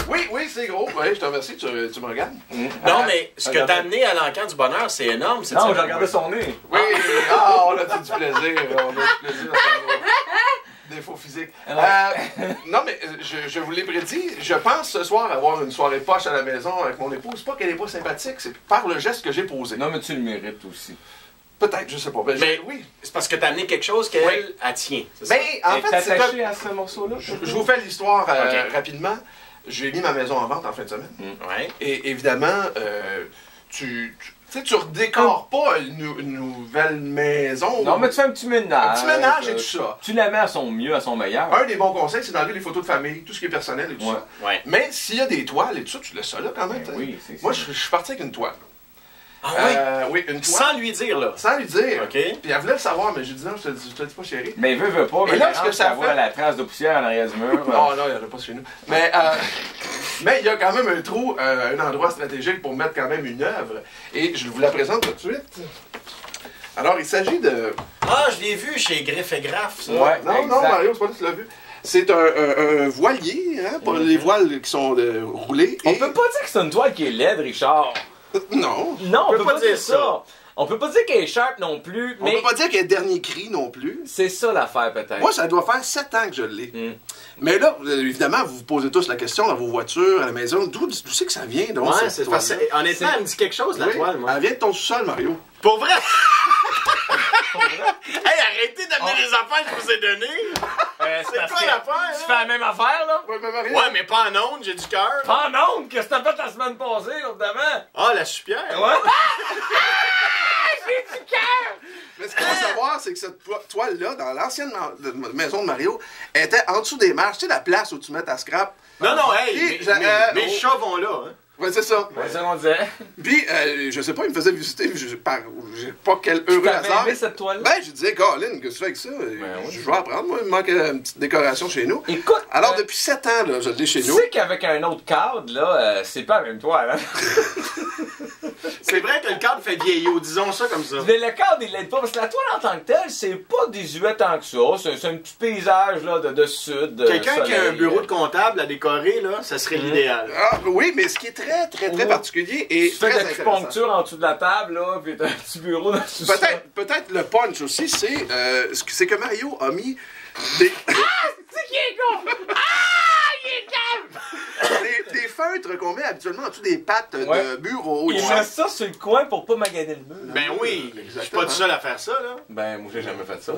Oui, oui, c'est gros. Oui, je te remercie, tu me regardes. Non, mais ce que t'as amené à l'encan du bonheur, c'est énorme. Non, j'ai regardé son nez. Oui, on a du plaisir. On a du plaisir. Défaut physique. Non, mais je vous l'ai prédit, je pense ce soir avoir une soirée poche à la maison avec mon épouse. Pas qu'elle n'est pas sympathique, c'est par le geste que j'ai posé. Non, mais tu le mérites aussi. Peut-être, je sais pas. Mais oui. C'est parce que t'as amené quelque chose qu'elle elle tient. Ben, en fait, c'est attaché à ce morceau-là. Je vous fais l'histoire rapidement. J'ai mis ma maison en vente en fin de semaine. Ouais. Et évidemment, tu redécores pas une nouvelle maison. Non, mais tu fais un petit ménage. Un petit ménage et tout ça. Tu la mets à son mieux, à son meilleur. Un des bons conseils, c'est d'enlever les photos de famille, tout ce qui est personnel et tout ça. Ouais. Mais s'il y a des toiles et tout ça, tu laisses ça là quand même. Oui, c'est ça. Moi, je suis parti avec une toile. Ah oui? Oui, une toile. Sans lui dire, là. Sans lui dire. OK. Puis elle voulait le savoir, mais j'ai dit non, je te le dis pas, chérie. Mais il veut pas. Et Mais là, ce que ça voit fait- la trace de poussière en arrière du mur. Non, non, il n'y en a pas chez nous. Mais il y a quand même un trou, un endroit stratégique pour mettre quand même une œuvre. Et je vous la présente tout de suite. Alors, il s'agit de... Ah, je l'ai vu chez Griff et Graff, ça. Ouais, Non, exact. non, Mario, c'est pas là que tu l'as vu. C'est un voilier, hein, pour les voiles qui sont roulés. On peut pas dire que c'est une toile qui est laide, Richard. Non. Non, on peut peut pas pas dire dire ça. On peut pas dire qu'elle est sharp non plus, On mais peut pas dire qu'il y a le dernier cri non plus. c'est ça l'affaire peut-être. Moi, ça doit faire 7 ans que je l'ai. Mais là, évidemment, vous vous posez tous la question dans vos voitures, à la maison, d'où c'est que ça vient, donc, Ouais, cette c'est toile-là? facile. Honnêtement, elle me dit quelque chose, la Oui, toile, moi. elle vient de ton sous-sol, Mario. Pour vrai? Hey, arrêtez d'amener les affaires que je vous ai données! C'est quoi l'affaire? Tu fais la même affaire, là? Ouais, mais Mario... Ouais, mais pas en ondes, j'ai du cœur. Ah non! Qu'est-ce que t'as fait la semaine passée, évidemment? Ah, la soupière? Ouais? Mais ce qu'il faut savoir, c'est que cette toile-là, dans l'ancienne maison de Mario, était en dessous des marches. Tu sais, la place où tu mets ta scrap. Non, non, hey, Puis, mes chats vont là, hein. Ouais, c'est ça. Ouais, c'est ça qu'on disait. Puis, je sais pas, il me faisait visiter, j'ai pas quel heureux T'avais hasard. aimé cette toile-là? Ben, je disais, Colin, qu'est-ce que tu fais avec ça? oui. Je vais apprendre, moi, il me manque une petite décoration chez nous. Écoute, Alors, depuis 7 ans, là, je l'ai chez tu nous. sais qu'avec un autre cadre, là, c'est pas la même toile, hein? C'est vrai que le cadre fait vieillot, disons ça comme ça. Mais le cadre, il l'aide pas, parce que la toile en tant que telle, c'est pas désuet tant que ça. C'est un petit paysage, là, de sud. Quelqu'un qui a un soleil. bureau de comptable à décorer, là, ça serait l'idéal. Ah, oui, mais ce qui est très, très, très particulier et Tu fais très de intéressant. l'acupuncture en dessous de la table, là, puis t'as un petit bureau dans le sous-sol. Peut-être le punch aussi, c'est que Mario a mis des... C'est qui est con? Ah! Il est calme! des feutres qu'on met habituellement en dessous des pattes Ouais. de bureau. Il met ça sur le coin pour pas maganer le mur. Ben oui, je suis Exactement. pas tout seul à faire ça, là. Ben, moi, j'ai jamais fait ça.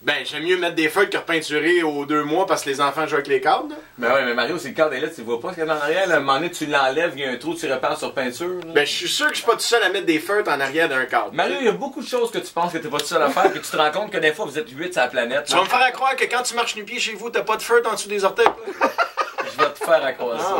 Ben, j'aime mieux mettre des feuilles que repeinturer aux 2 mois parce que les enfants jouent avec les cadres, là. Ben ouais, mais Mario, si le cadre est là, tu vois pas ce qu'il y a dans l'arrière. À un moment donné, tu l'enlèves, il y a un trou, tu repars sur peinture. Là. Ben, je suis sûr que je suis pas tout seul à mettre des feutres en arrière d'un cadre. Mario, il y a beaucoup de choses que tu penses que t'es pas tout seul à faire, puis tu te rends compte que des fois, vous êtes 8 sur la planète. Tu vas me faire croire que quand tu marches nu-pied chez vous, t'as pas de feutre en dessous des orteils. Je vais te faire à croire ça.